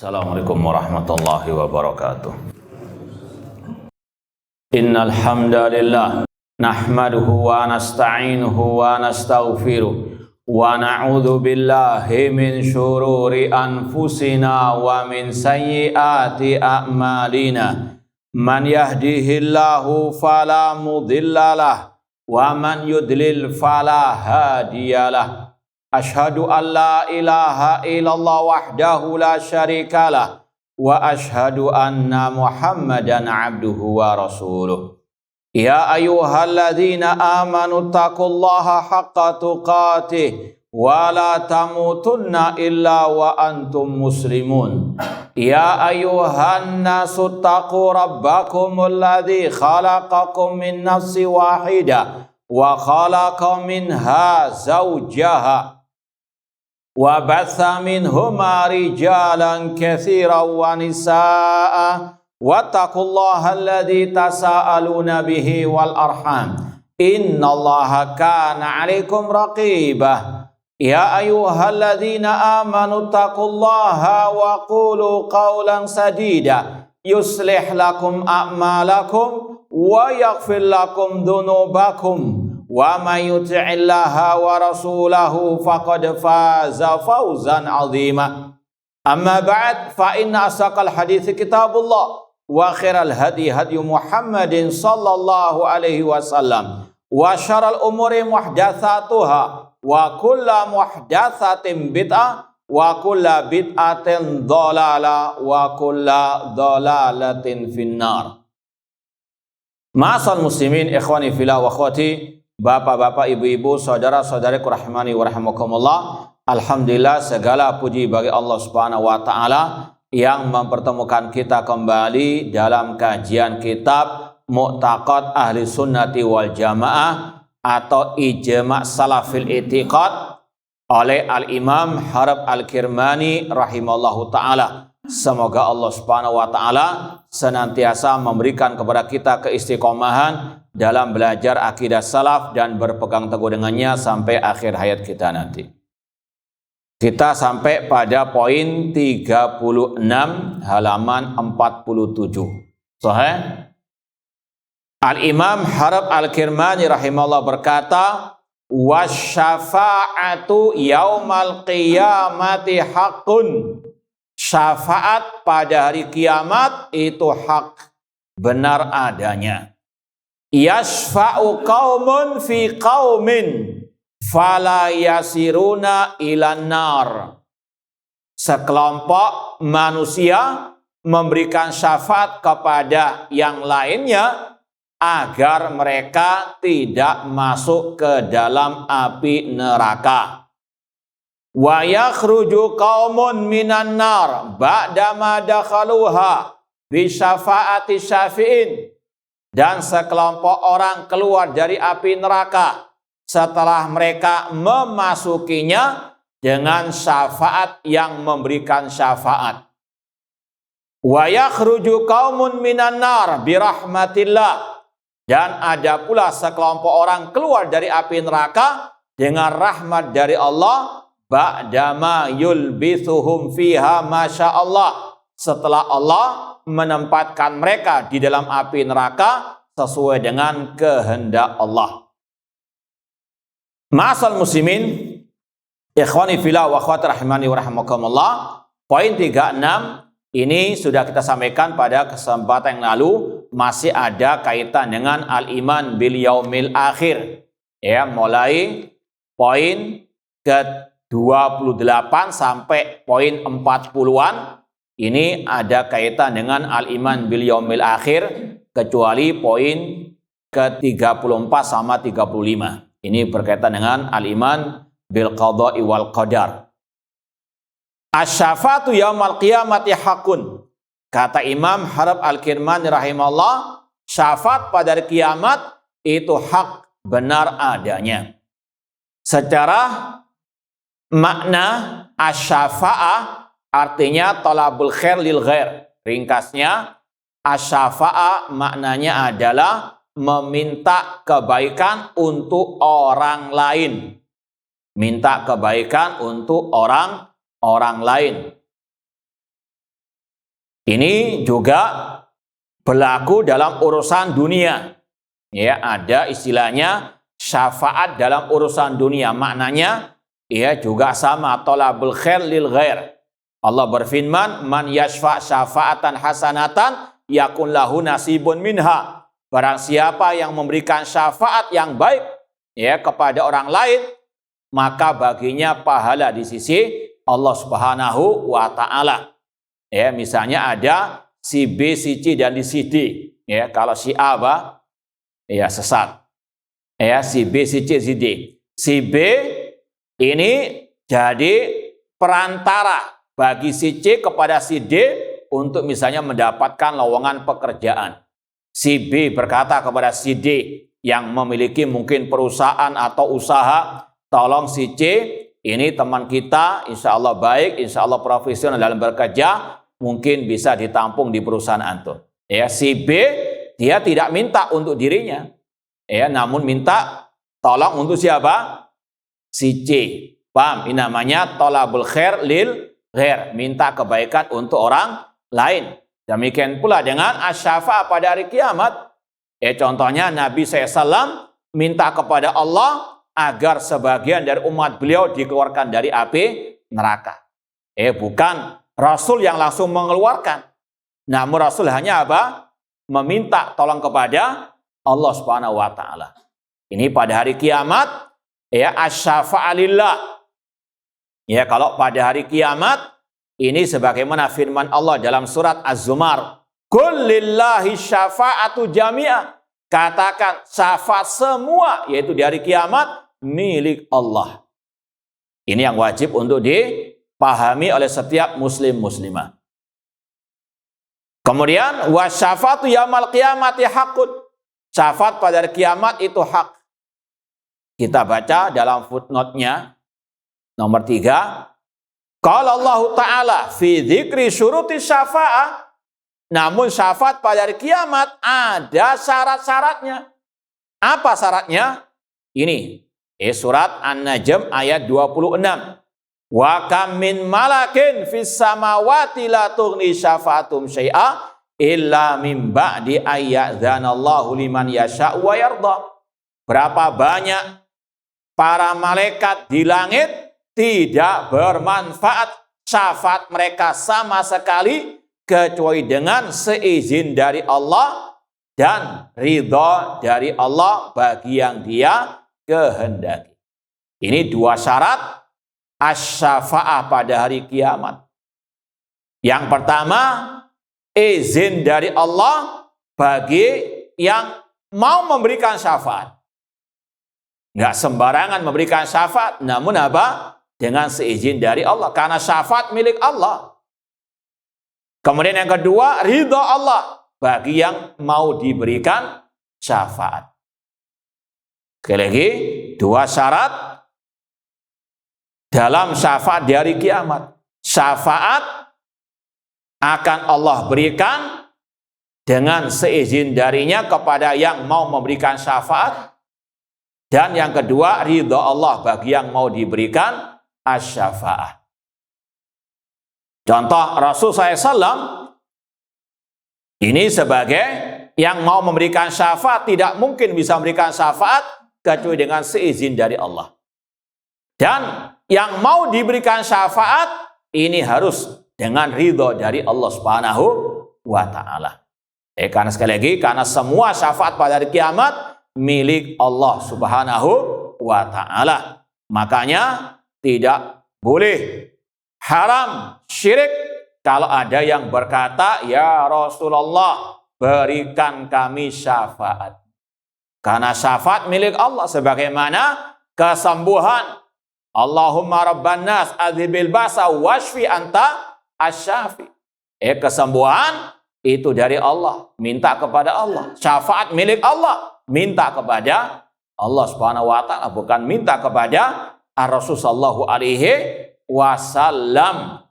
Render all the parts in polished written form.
Assalamualaikum warahmatullahi wabarakatuh. Innal hamdalillah nahmaduhu wa nasta'inuhu wa nastaghfiruh wa na'udzu billahi min syururi anfusina wa min sayyiati a'malina. Man yahdihillahu fala mudhillalah wa man yudlil fala hadiyalah. Ashhadu an la ilaha illallah wahdahu la syarikalah wa ashhadu anna Muhammadan abduhu wa rasuluh. Ya ayyuhalladzina amanu taqullaha haqqa tuqatih wa la tamutunna illa wa antum muslimun. Ya ayyuhan nasu taqu rabbakumul ladzi khalaqakum min nafsin wahidah wa khalaqa minha zawjaha wa batha minhuma rijalan katsiran wa nisaa wattaqullaha alladzi tasaaluna bihi wal arham innallaha kana 'alaikum raqibah. Ya ayyuhalladzina amanu taqullaha wa qulu qawlan sadida yuslih lakum a'malakum wa yaghfir lakum dhunubakum wa may yuti'illaha wa rasulahu faqad faza fawzan 'azima. Amma ba'd, fa inna asaqal hadits kitabullah wa khairal hadi hadi Muhammadin sallallahu alaihi wasallam wa syarrul umuri muhdatsatuha wa kullu muhdatsatin bid'ah wa kullu bid'atin dhalalah wa kullu dhalalatin finnar. Ma'asal muslimin ikhwani fillah wa akhwati, bapak-bapak, ibu-ibu, saudara-saudariku rahimani wa rahimakumullah. Alhamdulillah, segala puji bagi Allah Subhanahu wa taala yang mempertemukan kita kembali dalam kajian kitab Mu'taqad Ahli Sunnati wal Jamaah atau Ijma' Salafil I'tiqad oleh Al-Imam Harb Al-Kirmani rahimallahu taala. Semoga Allah Subhanahu wa taala senantiasa memberikan kepada kita keistiqomahan dalam belajar akidah salaf dan berpegang teguh dengannya sampai akhir hayat kita nanti. Kita sampai pada poin 36 halaman 47. Sahih? Al-Imam Harb Al-Kirmani rahimahullah berkata, "Wasyafa'atu yaumal qiyamati haqqun." Syafaat pada hari kiamat itu hak, benar adanya. Yashfa'u qaumun fi qaumin fala yasiruna ilan nar. Sekelompok manusia memberikan syafaat kepada yang lainnya agar mereka tidak masuk ke dalam api neraka. Wa yakhruju qaumun minan nar ba'dama dakhaluha bi syafaati syafi'in. Dan sekelompok orang keluar dari api neraka setelah mereka memasukinya dengan syafaat yang memberikan syafaat. Wa yakhruju qaumun minan nar bi rahmatillah. Dan ada pula sekelompok orang keluar dari api neraka dengan rahmat dari Allah. Ba'dama yulbithuhum fiha masyaallah. Setelah Allah menempatkan mereka di dalam api neraka sesuai dengan kehendak Allah. Ma'asal muslimin, ikhwani fillah wa akhwati rahimani wa rahimakumullah. Poin 36 ini sudah kita sampaikan pada kesempatan yang lalu, masih ada kaitan dengan al-iman bil yaumil akhir. Ya, mulai poin ke-28 sampai poin 40-an ini ada kaitan dengan al-iman bil yaumil akhir, kecuali poin ke-34 sama 35. Ini berkaitan dengan al-iman bil qada'i wal qadar. Asy-syafa'atu yaumal qiyamati haqqun. Kata Imam Harb Al-Kirmani rahimahullah, syafaat pada hari kiamat itu hak, benar adanya. Secara makna asy-syafa'ah artinya talabul khair lil ghair. Ringkasnya, asy-syafa'ah maknanya adalah meminta kebaikan untuk orang lain. Minta kebaikan untuk orang lain. Ini juga berlaku dalam urusan dunia. Ya, ada istilahnya syafaat dalam urusan dunia. Maknanya ya juga sama, thalabul khair lil ghair. Allah berfirman, man yashfa' syafa'atan hasanatan yakun lahu nasibun minha. Barang siapa yang memberikan syafaat yang baik ya kepada orang lain, maka baginya pahala di sisi Allah Subhanahu wa taala. Ya, misalnya ada si B, si C dan si D. Ya, kalau si A ya sesat. Ya, si B, si C, si D. Si B ini jadi perantara bagi si C kepada si D untuk misalnya mendapatkan lowongan pekerjaan. Si B berkata kepada si D yang memiliki mungkin perusahaan atau usaha, tolong si C, ini teman kita, insya Allah baik, insya Allah profesional dalam bekerja, mungkin bisa ditampung di perusahaan antum. Ya, si B dia tidak minta untuk dirinya, ya, namun minta tolong untuk siapa? Si C. Paham? Ini namanya thalabul khair lil ghair, minta kebaikan untuk orang lain. Demikian pula dengan asy-syafa' pada hari kiamat. Contohnya Nabi SAW minta kepada Allah agar sebagian dari umat beliau dikeluarkan dari api neraka. Bukan Rasul yang langsung mengeluarkan. Namun Rasul hanya apa? Meminta tolong kepada Allah Subhanahu wa taala. Ini pada hari kiamat ya asy-syafa'a lillah. Ya, kalau pada hari kiamat ini sebagaimana firman Allah dalam surat Az-Zumar, "Qul lillahi syafa'atu jami'ah." Katakan syafaat semua yaitu di hari kiamat milik Allah. Ini yang wajib untuk dipahami oleh setiap muslim muslimah. Kemudian wasyafatu yaumil qiyamati haqqun. Syafaat pada hari kiamat itu hak. Kita baca dalam footnote-nya nomor 3. Qala Allah Ta'ala fi dzikri syuruti syafa'ah. Namun syafaat pada hari kiamat ada syarat-syaratnya. Apa syaratnya? Ini surat An-Najm ayat 26. Wa kam min malakin fis samawati la tughni syafa'atum syai'a illa min ba'di ayyadzanallahu liman yasha'u wa yarda. Berapa banyak para malaikat di langit tidak bermanfaat syafaat mereka sama sekali kecuali dengan seizin dari Allah dan ridha dari Allah bagi yang Dia kehendaki. Ini dua syarat asy-syafa'ah pada hari kiamat. Yang pertama, izin dari Allah bagi yang mau memberikan syafaat. Nggak sembarangan memberikan syafaat, namun apa? Dengan seizin dari Allah, karena syafaat milik Allah. Kemudian yang kedua, ridha Allah bagi yang mau diberikan syafaat. Sekali lagi, dua syarat dalam syafaat di hari kiamat. Syafaat akan Allah berikan dengan seizin darinya kepada yang mau memberikan syafaat. Dan yang kedua, ridha Allah bagi yang mau diberikan asy-syafa'ah. Contoh Rasul SAW ini sebagai yang mau memberikan syafaat, tidak mungkin bisa memberikan syafaat kecuali dengan seizin dari Allah. Dan yang mau diberikan syafaat ini harus dengan ridho dari Allah Subhanahu wa taala. Karena sekali lagi, karena semua syafaat pada hari kiamat milik Allah Subhanahu wa taala. Makanya tidak boleh, haram, syirik kalau ada yang berkata, ya Rasulullah berikan kami syafaat. Karena syafaat milik Allah sebagaimana kesembuhan. Allahumma rabban nas adhibil basa washfi anta asyafi. Kesembuhan itu dari Allah, minta kepada Allah. Syafaat milik Allah, minta kepada Allah Subhanahu wa taala, bukan minta kepada Rasul sallallahu alaihi wasallam.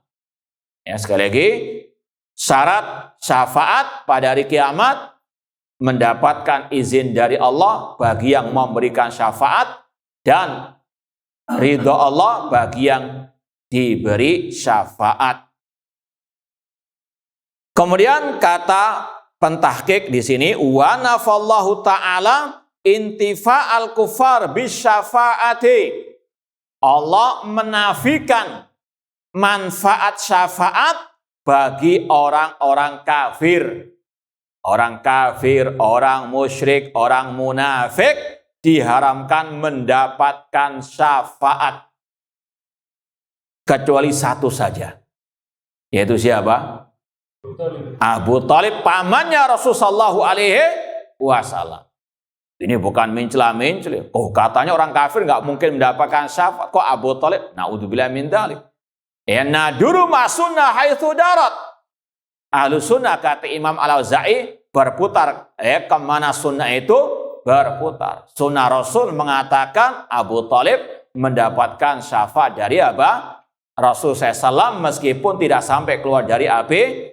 Sekali lagi, syarat syafaat pada hari kiamat mendapatkan izin dari Allah bagi yang memberikan syafaat dan ridha Allah bagi yang diberi syafaat. Kemudian kata pentahqiq di sini, wa nafallahu ta'ala intifa'al kufar bisyafa'ati. Allah menafikan manfaat syafaat bagi orang-orang kafir. Orang kafir, orang musyrik, orang munafik diharamkan mendapatkan syafaat. Kecuali satu saja. Yaitu siapa? Abu Thalib, pamannya Rasulullah SAW. Ini bukan mencela-mencela. Oh, katanya orang kafir nggak mungkin mendapatkan syafaat. Kok Abu Thalib? Na'udzubillah min dzalik. Naduru ma sunnah haitsu darat. Ahlus sunnah, kata Imam Al-Auza'i, berputar. Kemana sunnah itu berputar. Sunnah Rasul mengatakan Abu Thalib mendapatkan syafaat dari apa? Rasul SAW, meskipun tidak sampai keluar dari api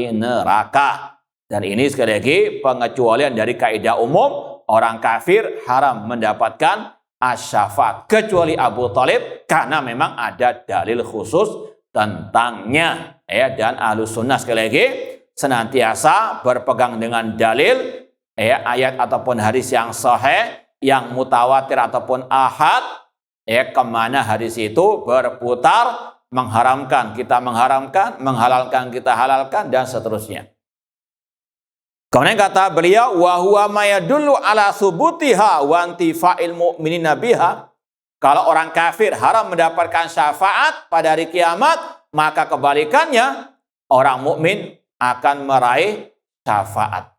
neraka. Dan ini sekali lagi pengecualian dari kaidah umum, orang kafir haram mendapatkan asy-syafaat kecuali Abu Thalib, karena memang ada dalil khusus tentangnya. Dan Ahlus Sunnah sekali lagi senantiasa berpegang dengan dalil, ayat ataupun hadis yang sahih, yang mutawatir ataupun ahad, kemana hadis itu berputar, mengharamkan kita mengharamkan, menghalalkan kita halalkan, dan seterusnya. Kemudian kata beliau, wa huwa ma yadullu ala thubutiha wa intifa'il mu'minina biha. Kalau orang kafir haram mendapatkan syafaat pada hari kiamat, maka kebalikannya orang mukmin akan meraih syafaat.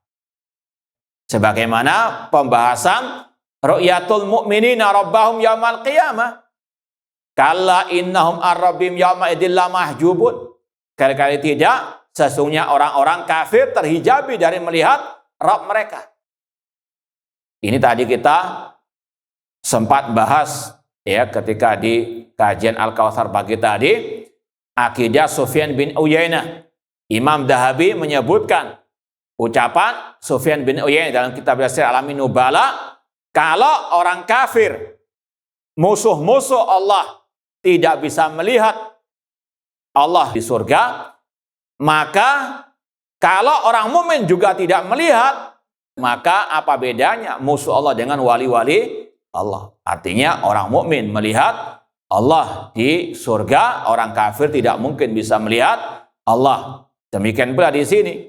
Sebagaimana pembahasan ru'yatul mu'minina rabbahum yaumal qiyamah. Kalla innahum ar-rabbim yauma idilla mahjubun. Kali-kali tidak, sesungguhnya orang-orang kafir terhijabi dari melihat Rabb mereka. Ini tadi kita sempat bahas ketika di kajian Al-Kautsar pagi tadi, akidah Sufyan bin Uyainah. Imam Dahabi menyebutkan ucapan Sufyan bin Uyainah dalam kitab Sir Alamin Nubala, kalau orang kafir, musuh-musuh Allah, tidak bisa melihat Allah di surga, maka kalau orang mukmin juga tidak melihat, maka apa bedanya musuh Allah dengan wali-wali Allah? Artinya orang mukmin melihat Allah di surga, orang kafir tidak mungkin bisa melihat Allah. Demikian pula di sini,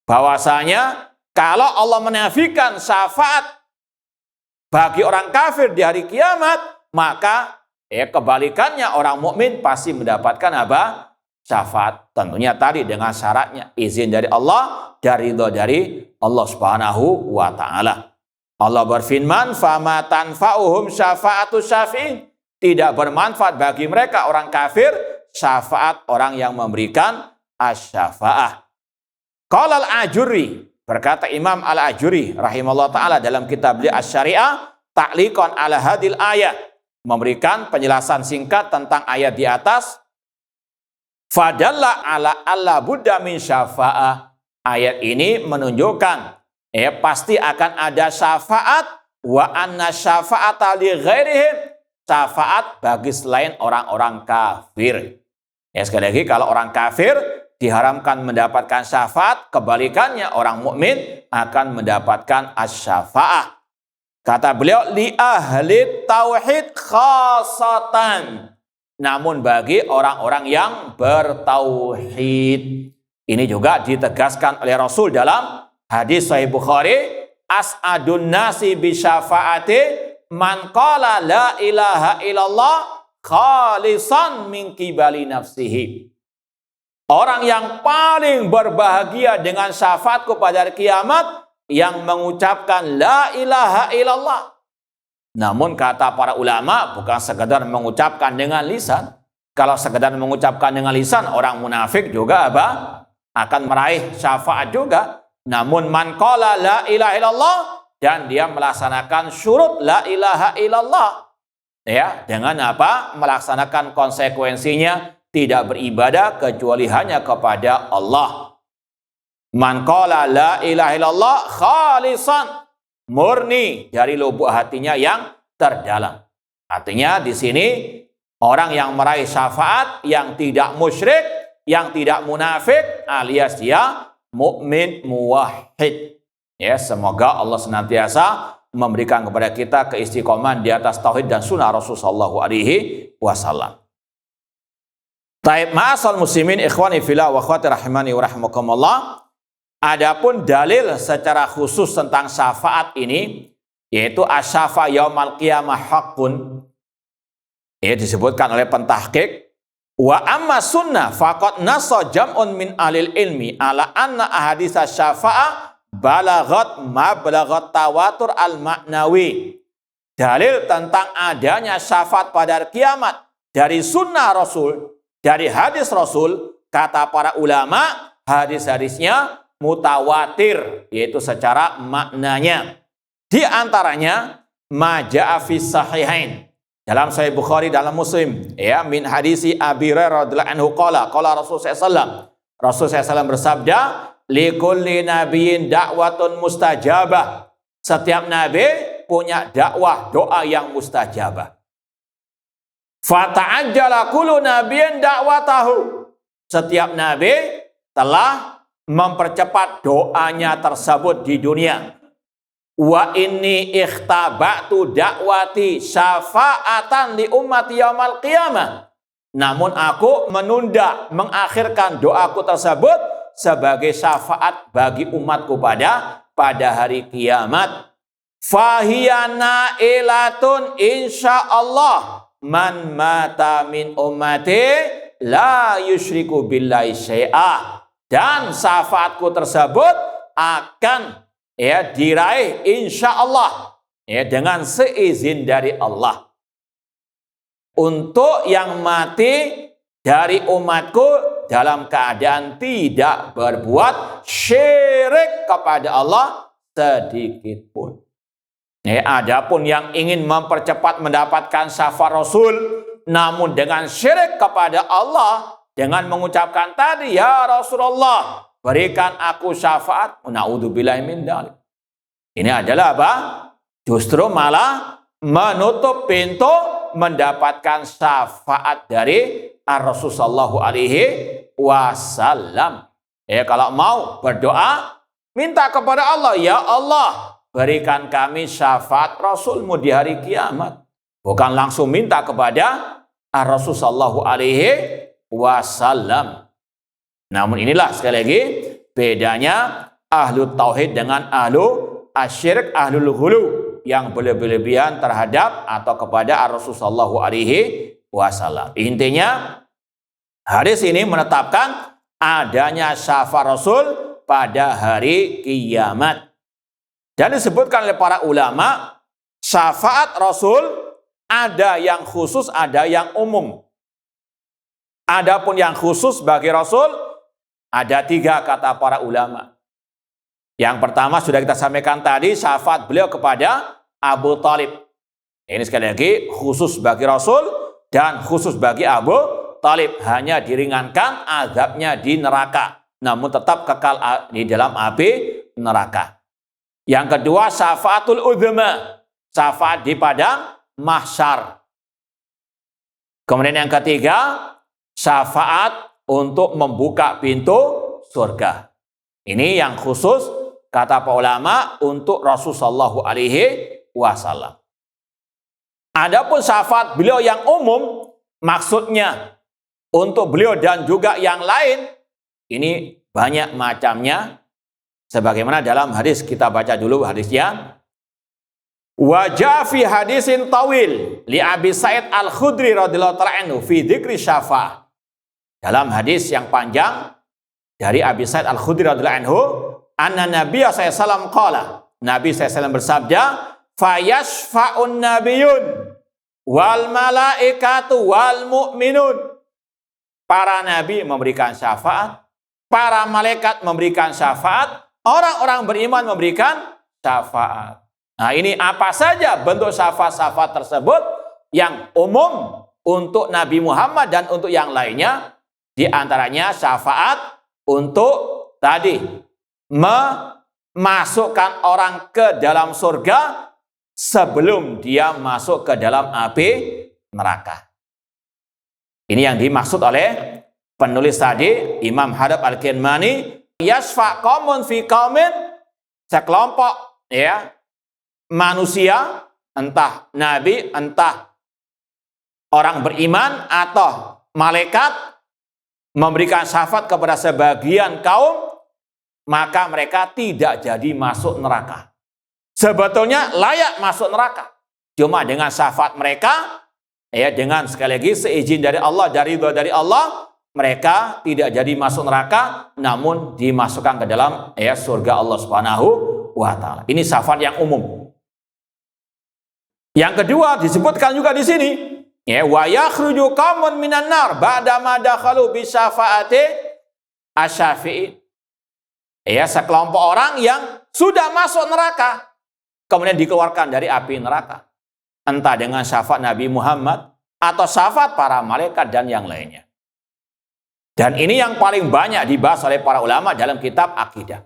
bahwasanya kalau Allah menafikan syafaat bagi orang kafir di hari kiamat, maka kebalikannya orang mukmin pasti mendapatkan apa? Syafaat. Tentunya tadi dengan syaratnya izin dari Allah, dari ridho dari Allah Subhanahu wa taala. Allah berfirman, "Fama tanfa'uhum syafa'atu syafi'in." Tidak bermanfaat bagi mereka orang kafir syafaat orang yang memberikan asy-syafa'ah. Qala al-Ajuri, berkata Imam Al-Ajuri rahimahullah taala dalam kitab Asy-Syari'ah ta'liqan ala hadil ayat, memberikan penjelasan singkat tentang ayat di atas. Fadalla ala alla budda min syafa'ah. Ayat ini menunjukkan pasti akan ada syafaat, wa anna syafa'ata li ghairihim, syafaat bagi selain orang-orang kafir. Sekali lagi, kalau orang kafir diharamkan mendapatkan syafaat, kebalikannya orang mukmin akan mendapatkan asy-syafa'ah. Kata beliau, li ahli tauhid khasatan, namun bagi orang-orang yang bertauhid. Ini juga ditegaskan oleh Rasul dalam hadis Sahih Bukhari, as'adun nasi bi syafaati man qala la ilaha illallah khalisan min qibali nafsihi. Orang yang paling berbahagia dengan syafaatku pada hari kiamat, yang mengucapkan la ilaha illallah. Namun kata para ulama, bukan sekedar mengucapkan dengan lisan. Kalau sekedar mengucapkan dengan lisan, orang munafik juga apa? Akan meraih syafaat juga. Namun man qala la ilaha illallah, dan dia melaksanakan syurut la ilaha illallah, dengan apa? Melaksanakan konsekuensinya, tidak beribadah kecuali hanya kepada Allah. Man qala la ilaha illallah khalisan, murni dari lubuk hatinya yang terdalam. Artinya di sini orang yang meraih syafaat yang tidak musyrik, yang tidak munafik alias dia mukmin muwahhid. Ya, semoga Allah senantiasa memberikan kepada kita keistiqomahan di atas tauhid dan sunnah Rasulullah SAW. Taib ma'asal muslimin ikhwani fillah wa akhwati rahimani wa rahimakumullah. Adapun dalil secara khusus tentang syafaat ini yaitu asyafa yaumal qiyamah haqqun. Ini disebutkan oleh pentahqiq. Wa amma sunnah faqad nassa jam'un min alil ilmi ala anna ahaditsa syafa'a balaghat mablaghat tawatur al-ma'nawi. Dalil tentang adanya syafaat pada hari kiamat dari sunnah Rasul, dari hadis Rasul, kata para ulama, hadis-hadisnya mutawatir, yaitu secara maknanya. Di antaranya maja'a fis sahihain. Dalam Sahih Bukhari, dalam Muslim, ya, min hadisi Abi Hurairah radhiyallahu anhu qala Rasulullah SAW. Rasulullah SAW bersabda, likulli nabiyyin da'watun mustajabah. Setiap nabi punya dakwah, doa yang mustajabah. Fata'ajjala kullu nabiyyin da'watahu. Setiap nabi telah mempercepat doanya tersebut di dunia. Wa inni ikhtaba'tu da'wati syafa'atan li ummati yaumal qiyamah. Namun aku menunda, mengakhirkan doaku tersebut sebagai syafaat bagi umatku pada hari kiamat. Fahiyana ilatun insyaallah man mata min ummati la yusyriku billahi syai'ah. Dan syafaatku tersebut akan diraih insyaallah dengan seizin dari Allah. Untuk yang mati dari umatku dalam keadaan tidak berbuat syirik kepada Allah sedikit pun. Adapun yang ingin mempercepat mendapatkan syafaat Rasul namun dengan syirik kepada Allah, dengan mengucapkan tadi, ya Rasulullah, berikan aku syafaat, naudzubillahi min dzalik. Ini adalah apa? Justru malah menutup pintu mendapatkan syafaat dari Rasulullah SAW. Kalau mau berdoa, minta kepada Allah, ya Allah, berikan kami syafaat Rasulmu di hari kiamat. Bukan langsung minta kepada Rasulullah SAW. Namun inilah sekali lagi bedanya ahlu tauhid dengan ahlu asyirik, ahlul ghulu yang berlebihan terhadap atau kepada Rasulullah SAW. Intinya hadis ini menetapkan adanya syafaat Rasul pada hari kiamat. Dan disebutkan oleh para ulama, syafaat Rasul ada yang khusus, ada yang umum. Adapun yang khusus bagi Rasul ada 3 kata para ulama. Yang pertama sudah kita sampaikan tadi, syafaat beliau kepada Abu Thalib. Ini sekali lagi khusus bagi Rasul dan khusus bagi Abu Thalib. Hanya diringankan azabnya di neraka, namun tetap kekal di dalam api neraka. Yang kedua, syafaatul udzma, syafaat di padang mahsyar. Kemudian yang ketiga, syafaat untuk membuka pintu surga. Ini yang khusus kata para ulama untuk Rasulullah SAW. Adapun syafaat beliau yang umum, maksudnya untuk beliau dan juga yang lain, ini banyak macamnya. Sebagaimana dalam hadis, kita baca dulu hadisnya. Wajah fi hadisin tawil li Abi Sa'id Al-Khudri radhiyallahu ta'ala anhu fi dzikri syafaat. Dalam hadis yang panjang dari Abi Sa'id Al-Khudri radhiyallahu anhu, anna Nabiya sallallahu qala, Nabi sallallahu bersabda, fayashfa'un nabiyyun wal malaikatu wal mu'minun. Para nabi memberikan syafaat, para malaikat memberikan syafaat, orang-orang beriman memberikan syafaat. Nah, ini apa saja bentuk syafaat-syafaat tersebut yang umum untuk Nabi Muhammad dan untuk yang lainnya. Di antaranya syafaat untuk tadi memasukkan orang ke dalam surga sebelum dia masuk ke dalam api neraka. Ini yang dimaksud oleh penulis tadi Imam Hadab Al-Kirmani, yasfa qaumun fi qaumin, sekelompok ya manusia, entah nabi, entah orang beriman atau malaikat, memberikan syafaat kepada sebagian kaum, maka mereka tidak jadi masuk neraka. Sebetulnya layak masuk neraka, cuma dengan syafaat mereka, ya dengan sekali lagi seizin dari Allah, dari Allah, mereka tidak jadi masuk neraka, namun dimasukkan ke dalam surga Allah Subhanahu wa Ta'ala. Ini syafaat yang umum. Yang kedua disebutkan juga di sini, ya, wa yakhruju qaumun minan nar ba'da ma dakhalu bi syafaati asy-syafi'in. Ya, sekelompok orang yang sudah masuk neraka kemudian dikeluarkan dari api neraka, entah dengan syafaat Nabi Muhammad atau syafaat para malaikat dan yang lainnya. Dan ini yang paling banyak dibahas oleh para ulama dalam kitab akidah.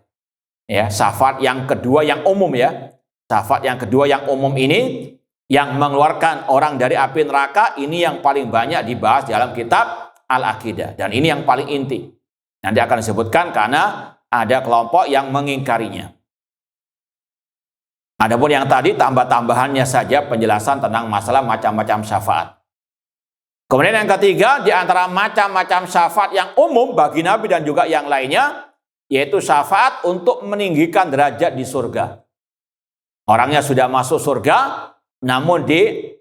Ya, syafaat yang kedua yang umum ya. Syafaat yang kedua yang umum ini yang mengeluarkan orang dari api neraka, ini yang paling banyak dibahas dalam kitab Al-Aqidah. Dan ini yang paling inti. Nanti akan disebutkan karena ada kelompok yang mengingkarinya. Adapun yang tadi tambah-tambahannya saja penjelasan tentang masalah macam-macam syafaat. Kemudian yang ketiga, di antara macam-macam syafaat yang umum bagi Nabi dan juga yang lainnya, yaitu syafaat untuk meninggikan derajat di surga. Orangnya sudah masuk surga, namun diangkat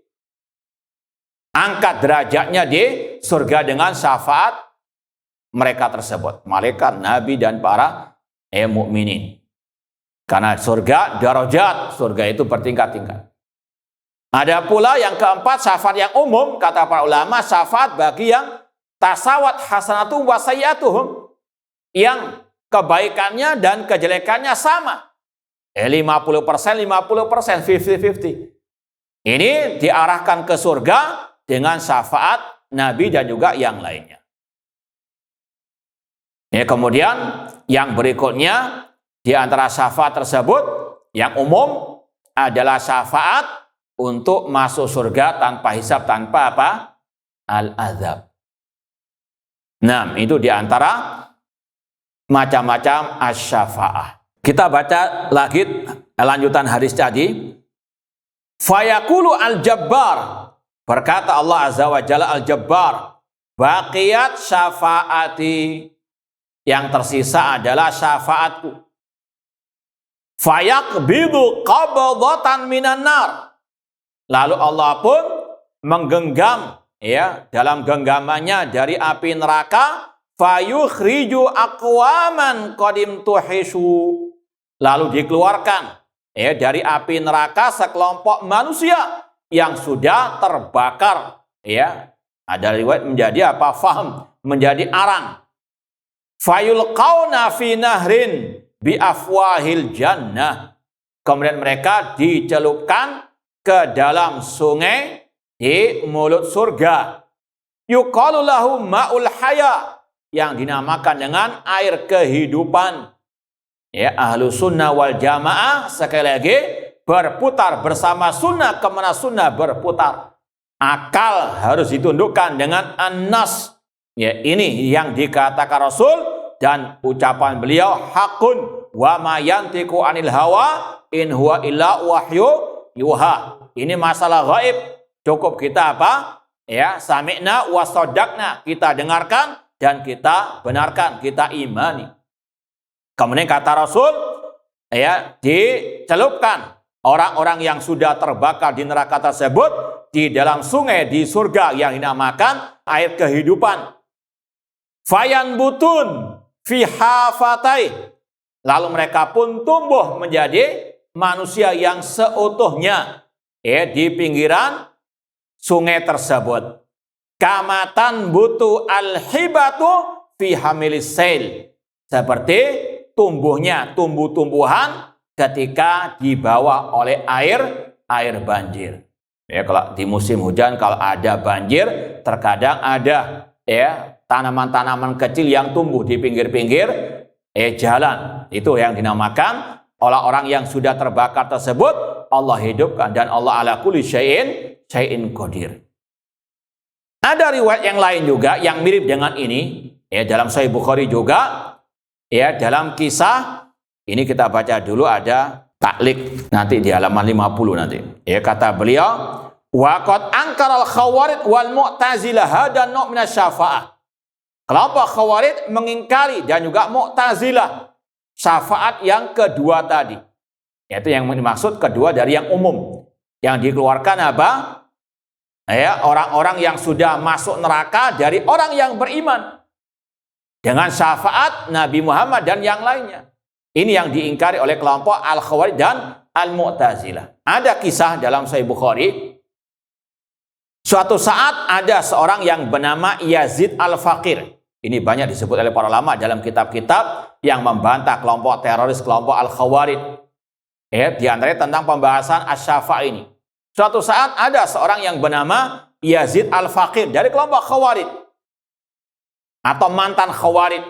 derajatnya di surga dengan syafaat mereka tersebut, malaikat, nabi, dan para mukminin. Karena surga darajat, surga itu bertingkat-tingkat. Ada pula yang keempat, syafaat yang umum, kata para ulama, syafaat bagi yang tasawat hasanatuhum wa sayyi'atuhum, yang kebaikannya dan kejelekannya sama. 50%, 50%, 50-50. Ini diarahkan ke surga dengan syafaat Nabi dan juga yang lainnya. Ya, kemudian yang berikutnya di antara syafaat tersebut yang umum adalah syafaat untuk masuk surga tanpa hisab, tanpa apa? Al-azab. Nah, itu di antara macam-macam asy-syafa'ah. Kita baca lagi lanjutan hadis tadi. Fayaqulu al-jabbar, berkata Allah Azza wa Jalla al-jabbar, baqiyat syafaati, yang tersisa adalah syafaatku. Fayaqbidu qabdatan minan nar, lalu Allah pun menggenggam ya dalam genggamannya dari api neraka, fayukhriju aqwaman qadim tuhisu, lalu dikeluarkan ya dari api neraka sekelompok manusia yang sudah terbakar, ya ada riwayat menjadi apa? Faham, menjadi arang. Fayulqauna fi nahrin bi afwahil jannah, kemudian mereka dicelupkan ke dalam sungai di mulut surga. Yuqalu lahu ma'ul haya, yang dinamakan dengan air kehidupan. Ya, ahlu sunnah wal jamaah sekali lagi berputar bersama sunnah kemana sunnah berputar. Akal harus ditundukkan dengan an-nas. Ya, ini yang dikatakan Rasul dan ucapan beliau hakun wa ma yantiqu anil hawa in huwa illa wahyu yuha. Ini masalah gaib. Cukup kita apa? Ya, sami'na wa saddaqna, kita dengarkan dan kita benarkan, kita imani. Kemudian kata Rasul, ya, dicelupkan orang-orang yang sudah terbakar di neraka tersebut di dalam sungai di surga yang dinamakan air kehidupan. Fayan butun fi hafatai, lalu mereka pun tumbuh menjadi manusia yang seutuhnya ya di pinggiran sungai tersebut. Kamatan butu al-hibatu fi hamilis sail, seperti tumbuhnya tumbuh-tumbuhan ketika dibawa oleh air banjir. Ya, kalau di musim hujan kalau ada banjir, terkadang ada ya tanaman-tanaman kecil yang tumbuh di pinggir-pinggir jalan. Itu yang dinamakan orang-orang yang sudah terbakar tersebut Allah hidupkan, dan Allah ala kulli syai'in qadir. Ada riwayat yang lain juga yang mirip dengan ini, Ya, dalam Sahih Bukhari juga, ya, dalam kisah ini kita baca dulu, ada taklik nanti di halaman 50 nanti. Ya, kata beliau, wa qad angkaral khawarij wal mu'tazilah hadan nu' minas syafa'ah. Kelompok khawarij mengingkari dan juga mu'tazilah syafaat yang kedua tadi. Yaitu yang dimaksud kedua dari yang umum. Yang dikeluarkan apa? Ya, orang-orang yang sudah masuk neraka dari orang yang beriman dengan syafaat Nabi Muhammad dan yang lainnya. Ini yang diingkari oleh kelompok Al-Khawarij dan Al-Mu'tazilah. Ada kisah dalam Sahih Bukhari. Suatu saat ada seorang yang bernama Yazid Al-Faqir. Ini banyak disebut oleh para ulama dalam kitab-kitab yang membantah kelompok teroris, kelompok Al-Khawarij. Ya, di antaranya tentang pembahasan Asy-Syafa' ini. Suatu saat ada seorang yang bernama Yazid Al-Faqir dari kelompok Khawarij atau mantan Khawarij.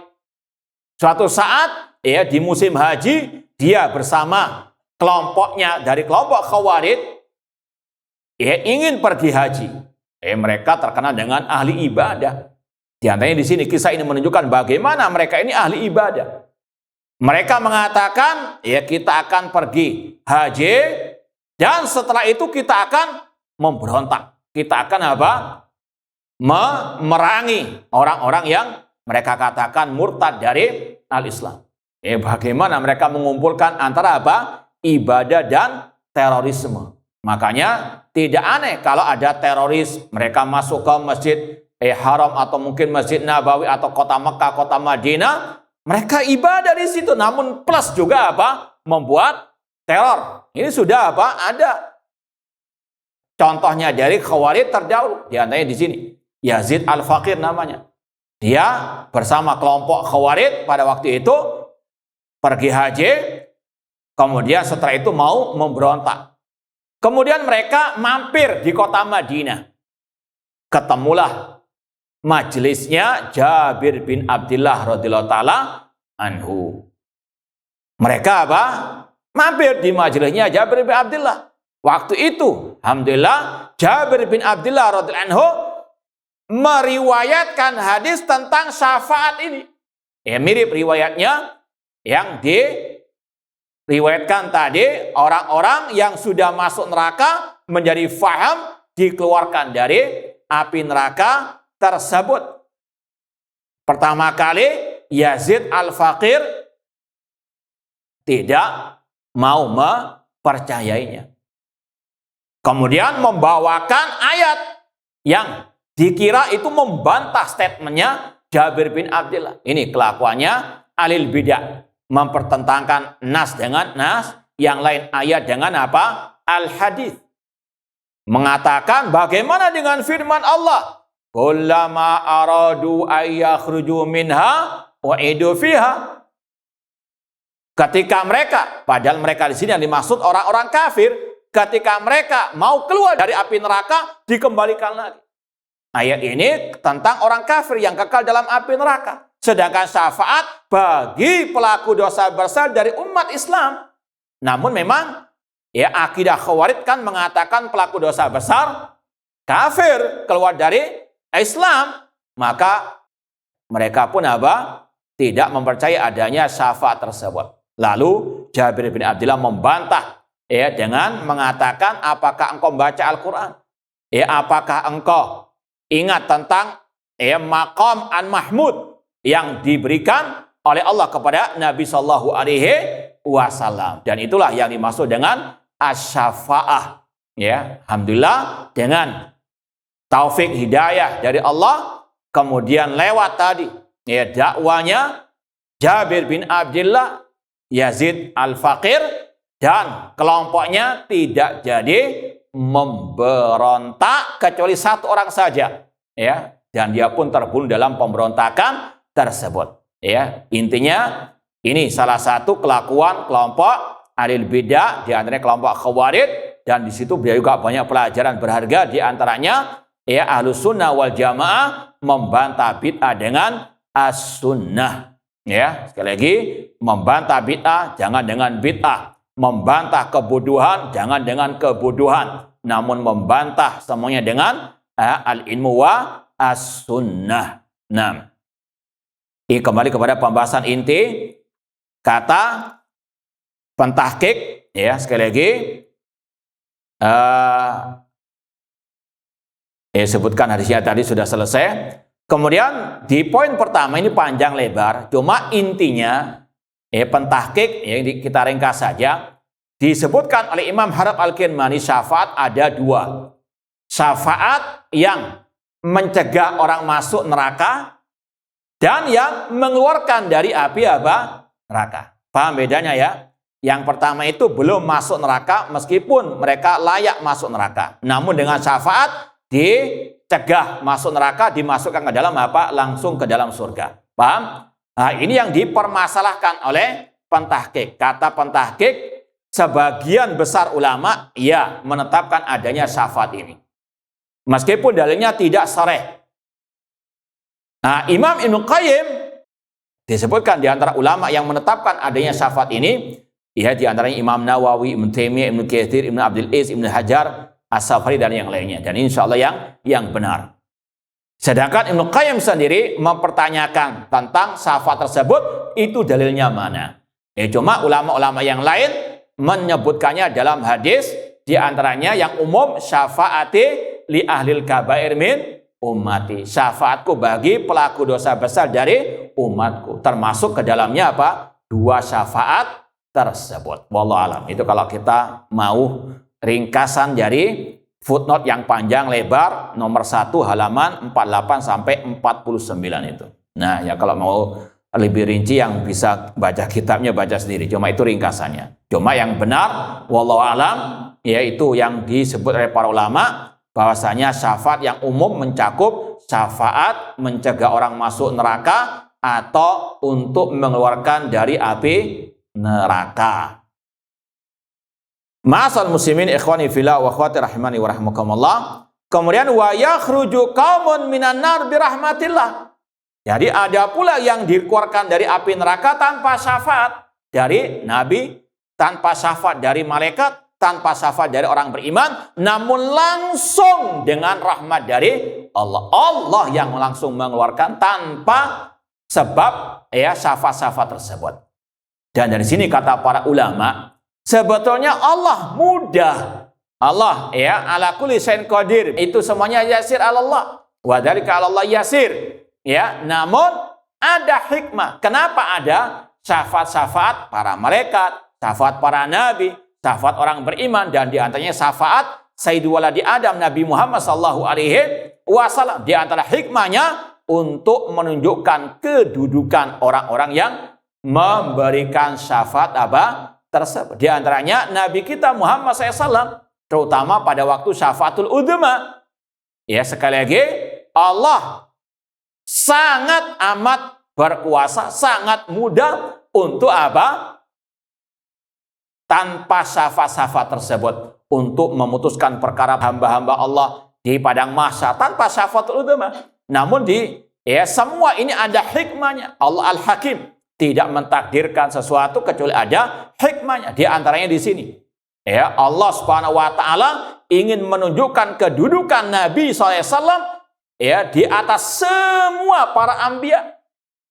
Suatu saat, ya, di musim haji, dia bersama kelompoknya dari kelompok Khawarij, ya, ingin pergi haji. Mereka terkenal dengan ahli ibadah. Di antaranya di sini kisah ini menunjukkan bagaimana mereka ini ahli ibadah. Mereka mengatakan, ya, kita akan pergi haji dan setelah itu kita akan memberontak. Kita akan apa? Memerangi orang-orang yang mereka katakan murtad dari al-Islam. Bagaimana mereka mengumpulkan antara apa? Ibadah dan terorisme. Makanya tidak aneh kalau ada teroris, mereka masuk ke masjid Haram atau mungkin Masjid Nabawi atau kota Mekah, kota Madinah. Mereka ibadah di situ, namun plus juga apa? Membuat teror. Ini sudah apa? Ada contohnya dari Khawarij terdahulu. Di antaranya di sini Yazid Al-Faqir namanya. Dia bersama kelompok Khawarij pada waktu itu pergi haji, kemudian setelah itu mau memberontak. Kemudian mereka mampir di kota Madinah. Ketemulah majelisnya Jabir bin Abdullah radhiyallahu taala anhu. Mereka apa? Mampir di majelisnya Jabir bin Abdullah. Waktu itu, alhamdulillah, Jabir bin Abdullah radhiyallahu anhu meriwayatkan hadis tentang syafaat ini. Mirip riwayatnya yang diriwayatkan tadi, orang-orang yang sudah masuk neraka menjadi faham dikeluarkan dari api neraka tersebut. Pertama kali Yazid Al-Faqir tidak mau mempercayainya. Kemudian membawakan ayat yang dikira itu membantah statementnya Jabir bin Abdullah. Ini kelakuannya alil bidah, mempertentangkan nas dengan nas, yang lain ayat dengan apa? Al-hadis. Mengatakan bagaimana dengan firman Allah? Kullama aradu ayyakhruju minha wa'idu fiha. Ketika mereka, padahal mereka di sini yang dimaksud orang-orang kafir, ketika mereka mau keluar dari api neraka, dikembalikan lagi. Ayat ini tentang orang kafir yang kekal dalam api neraka. Sedangkan syafaat bagi pelaku dosa besar dari umat Islam. Namun memang, ya, akidah Khawarij kan mengatakan pelaku dosa besar kafir keluar dari Islam, maka mereka pun apa? Tidak mempercayai adanya syafaat tersebut. Lalu Jabir bin Abdullah membantah, ya, dengan mengatakan, apakah engkau membaca Al-Quran? Ya, apakah engkau ingat tentang, ya, maqam an-mahmud yang diberikan oleh Allah kepada Nabi Shallallahu Alaihi Wasallam? Dan itulah yang dimaksud dengan asy-syafa'ah. Ya, alhamdulillah dengan taufik hidayah dari Allah, kemudian lewat tadi, ya, dakwanya Jabir bin Abdullah, Yazid Al-Faqir dan kelompoknya tidak jadi memberontak kecuali satu orang saja, ya, dan dia pun terbunuh dalam pemberontakan tersebut. Ya, intinya ini salah satu kelakuan kelompok alil bidah, di antaranya kelompok Khawarij, dan di situ beliau juga banyak pelajaran berharga, di antaranya, ya, Ahlus Sunnah wal Jamaah membantah bid'ah dengan as-sunnah. Ya, sekali lagi, membantah bid'ah jangan dengan bid'ah, membantah kebodohan jangan dengan kebodohan, namun membantah semuanya dengan al-ilmu wa as-sunnah. Nah, Kembali kepada pembahasan inti kata pentahqiq, ya, sekali lagi sebutkan hadisnya tadi sudah selesai. Kemudian di poin pertama ini panjang lebar, cuma intinya pentahqiq yang kita ringkas saja. Disebutkan oleh Imam Harab Al-Kirmani, syafaat ada dua. Syafaat yang mencegah orang masuk neraka dan yang mengeluarkan dari api neraka. Paham bedanya ya? Yang pertama itu belum masuk neraka meskipun mereka layak masuk neraka. Namun dengan syafaat dicegah masuk neraka, dimasukkan ke dalam langsung ke dalam surga. Paham? Nah, ini yang dipermasalahkan oleh pentahqiq. Kata pentahqiq, sebagian besar ulama ya menetapkan adanya syafaat ini. Meskipun dalilnya tidak sharih. Nah, Imam Ibnu Qayyim disebutkan di antara ulama yang menetapkan adanya syafaat ini, ya di antaranya Imam Nawawi, Ibnu Taimiyah, Ibnu Katsir, Ibnu Abdul Aziz, Ibnu Hajar As-Safari dan yang lainnya. Dan insya Allah yang benar. Sedangkan Ibnu Qayyim sendiri mempertanyakan tentang syafaat tersebut, itu dalilnya mana? Cuma ulama-ulama yang lain menyebutkannya dalam hadis, di antaranya yang umum, syafaati li ahlil kabair min ummati. Syafaatku bagi pelaku dosa besar dari umatku. Termasuk ke dalamnya dua syafaat tersebut. Wallahu alam. Itu kalau kita mau ringkasan dari footnote yang panjang lebar nomor 1 halaman 48 sampai 49 itu. Nah, ya kalau mau lebih rinci yang bisa baca kitabnya baca sendiri. Cuma itu ringkasannya. Cuma yang benar wallahu alam yaitu yang disebut oleh para ulama bahwasanya syafaat yang umum mencakup syafaat mencegah orang masuk neraka atau untuk mengeluarkan dari api neraka. Ma'asal muslimin ikhwani fillah wa akhwati rahimani wa rahimakumullah. Kemudian wa yakhruju qaumun minan nar bi rahmatillah. Jadi ada pula yang dikeluarkan dari api neraka tanpa syafaat dari nabi, tanpa syafaat dari malaikat, tanpa syafaat dari orang beriman, namun langsung dengan rahmat dari Allah. Allah yang langsung mengeluarkan tanpa sebab syafaat-syafaat tersebut. Dan dari sini kata para ulama, sebetulnya Allah mudah. Allah ala kulli syai'in qadir. Itu semuanya yasir Allah. Wa dzalika 'ala Allah yasir. Namun ada hikmah. Kenapa ada syafaat-syafaat para malaikat, syafaat para nabi, syafaat orang beriman, dan di antaranya syafaat Sayyidul Waladi Adam Nabi Muhammad sallallahu alaihi wasallam. Di antara hikmahnya untuk menunjukkan kedudukan orang-orang yang memberikan syafaat tersebut. Di antaranya Nabi kita Muhammad SAW, terutama pada waktu syafaatul udhma. Sekali lagi, Allah sangat amat berkuasa, sangat mudah untuk tanpa syafaat-syafaat tersebut untuk memutuskan perkara hamba-hamba Allah di padang mahsyar tanpa syafaatul udhma. Namun semua ini ada hikmahnya. Allah Al-Hakim tidak mentakdirkan sesuatu kecuali ada hikmahnya. Di antaranya di sini. Allah Subhanahu wa taala ingin menunjukkan kedudukan Nabi SAW di atas semua para anbiya.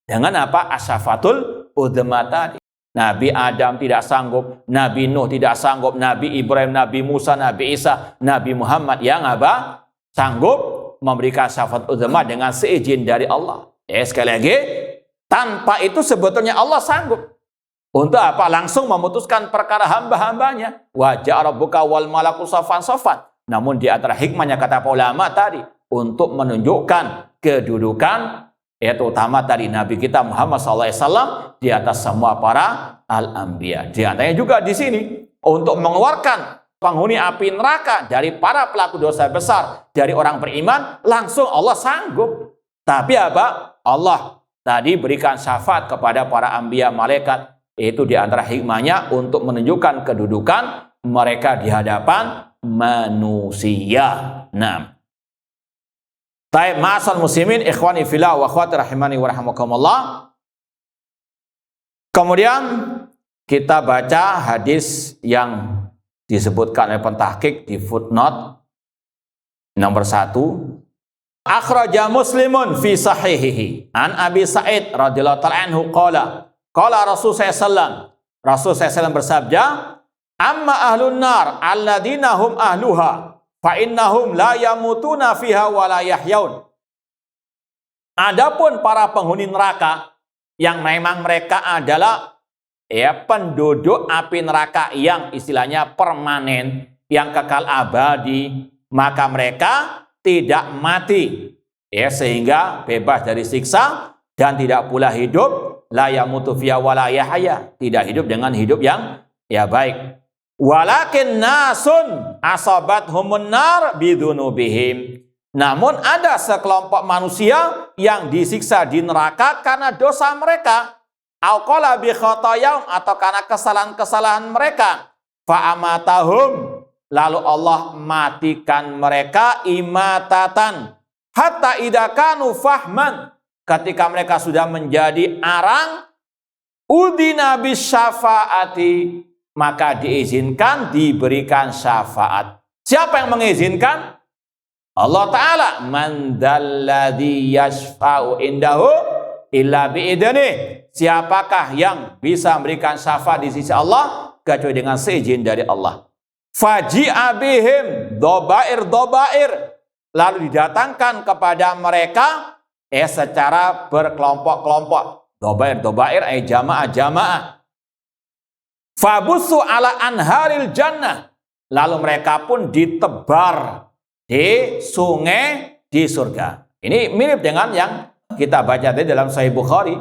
Dengan asyafatul udhma tadi. Nabi Adam tidak sanggup, Nabi Nuh tidak sanggup, Nabi Ibrahim, Nabi Musa, Nabi Isa, Nabi Muhammad yang sanggup memberikan syafaat udhma dengan seizin dari Allah. Sekali lagi, tanpa itu sebetulnya Allah sanggup. Untuk langsung memutuskan perkara hamba-hambanya. Wa ja'a rabbuka wal malaku saffan saffan. Namun di antara hikmahnya kata para ulama tadi, untuk menunjukkan kedudukan terutama dari Nabi kita Muhammad SAW di atas semua para al-anbiya. Di antaranya juga di sini untuk mengeluarkan penghuni api neraka dari para pelaku dosa besar dari orang beriman, langsung Allah sanggup. Tapi Allah tadi berikan syafaat kepada para anbiya malaikat. Itu di antara hikmahnya untuk menunjukkan kedudukan mereka di hadapan manusia. Nah, taib ma'asal muslimin ikhwani fillah wa akhwati rahimani wa rahimakumullah. Kemudian kita baca hadis yang disebutkan oleh pentahqiq di footnote nomor 1 Akhraja Muslimun fi sahihihi an Abi Sa'id radhiyallahu ta'ala anhu qala Rasul sallallahu Rasul sallallahu bersabda, amma ahlun nar alladzina hum ahluha fa innahum la yamutuna fiha wa la yahyaun. Adapun para penghuni neraka yang memang mereka adalah penduduk api neraka yang istilahnya permanen, yang kekal abadi, maka mereka tidak mati, sehingga bebas dari siksa dan tidak pula hidup, la yamutu fiha wa la yahya, tidak hidup dengan hidup yang baik. Walakin nasun asabathumun nar bidunubihim. Namun ada sekelompok manusia yang disiksa di neraka karena dosa mereka. Au qala bi khotoyaum, atau karena kesalahan-kesalahan mereka. Fa amatahum, lalu Allah matikan mereka imatatan hatta idza kanu fahman, ketika mereka sudah menjadi arang, udina bisyafaati, maka diizinkan diberikan syafaat. Siapa yang mengizinkan? Allah Ta'ala. Man dzalladzi yashfa'u indahu illa bi'idnih. Siapakah yang bisa memberikan syafaat di sisi Allah kecuali dengan seizin dari Allah. Faji'a bihim dobair, lalu didatangkan kepada mereka secara berkelompok-kelompok. Dobair jamaah. Fabusu ala anharil jannah, lalu mereka pun ditebar di sungai di surga. Ini mirip dengan yang kita baca tadi dalam Sahih Bukhari.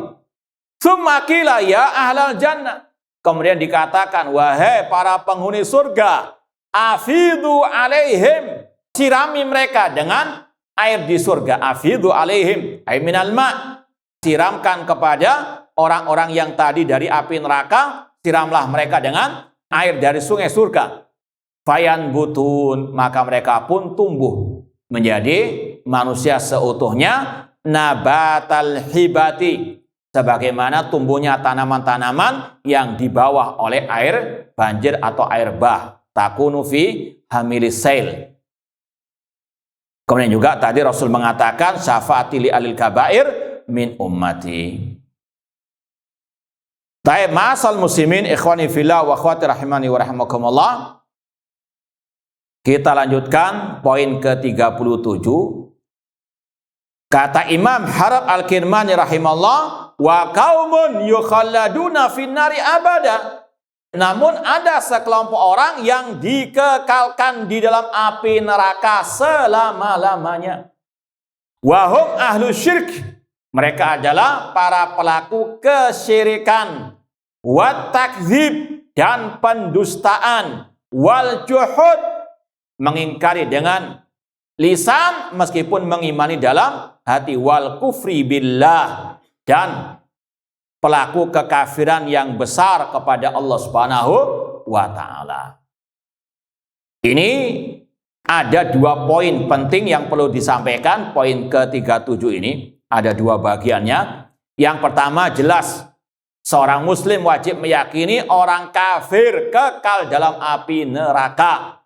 Tsumma qila ya ahlal jannah, kemudian dikatakan, wahai para penghuni surga, afidu alaihim, sirami mereka dengan air di surga. Afidu alaihim ay minal ma', siramkan kepada orang-orang yang tadi dari api neraka, siramlah mereka dengan air dari sungai surga. Fayan butun, maka mereka pun tumbuh menjadi manusia seutuhnya, nabatal hibati, sebagaimana tumbuhnya tanaman-tanaman yang di bawah oleh air banjir atau air bah. Takunu fi hamilis sail. Kemudian juga tadi Rasul mengatakan, syafaati li alil kabair min ummati. Taib ma'asal muslimin ikhwani fillah wa akhwati rahimani wa rahimakumullah. Kita lanjutkan poin ke-37. Kata Imam Harab Al-Kirmani rahimahullah, wa qaumun yukhalladuna finnari abada. Namun ada sekelompok orang yang dikekalkan di dalam api neraka selama-lamanya. Wahum ahlu syirk, mereka adalah para pelaku kesyirikan, wat takdzib, dan pendustaan, wal juhud, mengingkari dengan lisan meskipun mengimani dalam hati, wal kufri billah, dan pelaku kekafiran yang besar kepada Allah Subhanahu wa Ta'ala. Ini ada dua poin penting yang perlu disampaikan. Poin ke-37 ini ada dua bagiannya. Yang pertama, jelas seorang muslim wajib meyakini orang kafir kekal dalam api neraka.